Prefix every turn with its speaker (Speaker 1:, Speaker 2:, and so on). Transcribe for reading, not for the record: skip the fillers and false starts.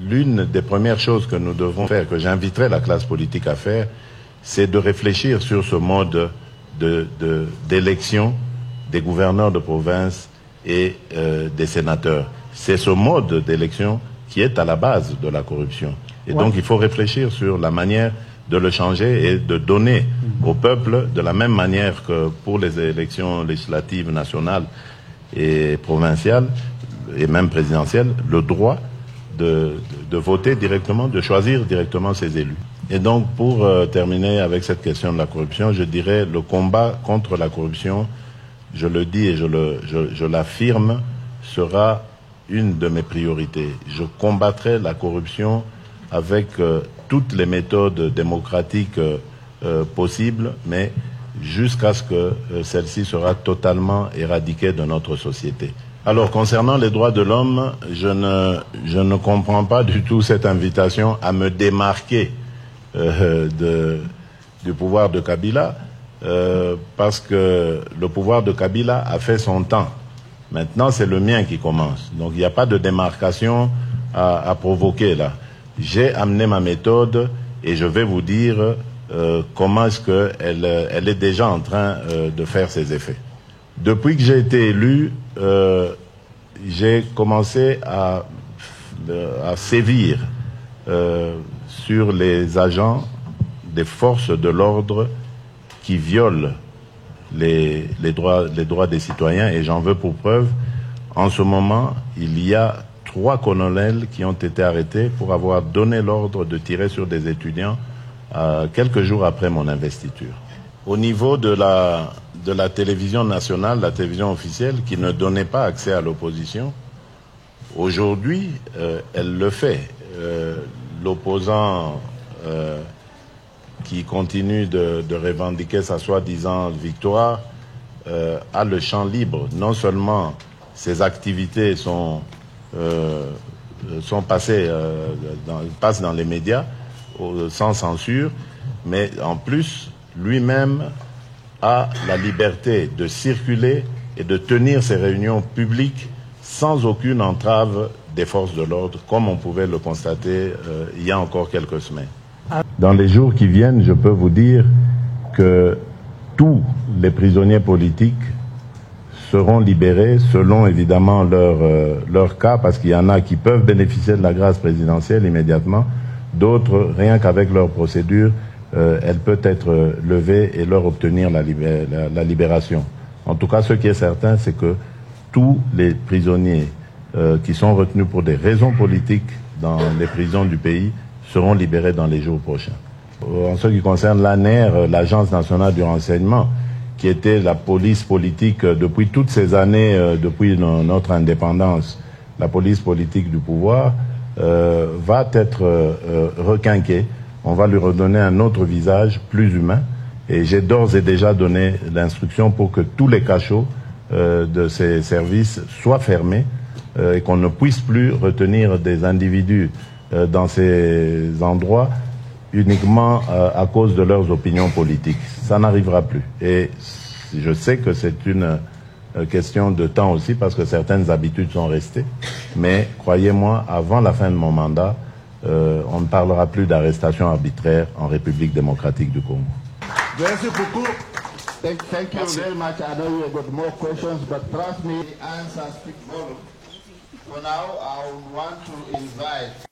Speaker 1: l'une des premières choses que nous devons faire, que j'inviterai la classe politique à faire, c'est de réfléchir sur ce mode d'élection des gouverneurs de province et des sénateurs. C'est ce mode d'élection qui est à la base de la corruption. Et donc il faut réfléchir sur la manière de le changer et de donner au peuple, de la même manière que pour les élections législatives nationales et provinciales, et même présidentielles, le droit de voter directement, de choisir directement ses élus. Et donc, pour terminer avec cette question de la corruption, je dirais le combat contre la corruption, je le dis et je l'affirme, sera une de mes priorités. Je combattrai la corruption avec toutes les méthodes démocratiques possibles, mais jusqu'à ce que celle-ci sera totalement éradiquée de notre société. Alors, concernant les droits de l'homme, je ne comprends pas du tout cette invitation à me démarquer du pouvoir de Kabila, parce que le pouvoir de Kabila a fait son temps. Maintenant, c'est le mien qui commence. Donc, il n'y a pas de démarcation à provoquer là. J'ai amené ma méthode et je vais vous dire comment est-ce qu'elle est déjà en train de faire ses effets. Depuis que j'ai été élu, j'ai commencé à sévir sur les agents des forces de l'ordre qui violent les droits des citoyens, et j'en veux pour preuve, en ce moment, il y a 3 colonels qui ont été arrêtés pour avoir donné l'ordre de tirer sur des étudiants quelques jours après mon investiture. Au niveau de la télévision nationale, la télévision officielle, qui ne donnait pas accès à l'opposition, aujourd'hui, elle le fait. L'opposant qui continue de revendiquer sa soi-disant victoire a le champ libre. Non seulement ses activités passent dans les médias sans censure, mais en plus, lui-même a la liberté de circuler et de tenir ses réunions publiques sans aucune entrave des forces de l'ordre, comme on pouvait le constater il y a encore quelques semaines. Dans les jours qui viennent, je peux vous dire que tous les prisonniers politiques seront libérés selon évidemment leur cas, parce qu'il y en a qui peuvent bénéficier de la grâce présidentielle immédiatement, d'autres, rien qu'avec leur procédure, elle peut être levée et leur obtenir la libération. En tout cas, ce qui est certain, c'est que tous les prisonniers qui sont retenus pour des raisons politiques dans les prisons du pays seront libérés dans les jours prochains. En ce qui concerne l'ANR, l'Agence nationale du renseignement, qui était la police politique depuis toutes ces années, depuis notre indépendance, la police politique du pouvoir, va être requinquée. On va lui redonner un autre visage plus humain. Et j'ai d'ores et déjà donné l'instruction pour que tous les cachots de ces services soient fermés et qu'on ne puisse plus retenir des individus dans ces endroits uniquement à cause de leurs opinions politiques. Ça n'arrivera plus. Et je sais que c'est une question de temps aussi, parce que certaines habitudes sont restées. Mais croyez-moi, avant la fin de mon mandat, on ne parlera plus d'arrestation arbitraire en République démocratique du Congo.
Speaker 2: Merci beaucoup. Thank you very much. I know you got more questions, but trust me, the answers speak volume. For now, I would want to invite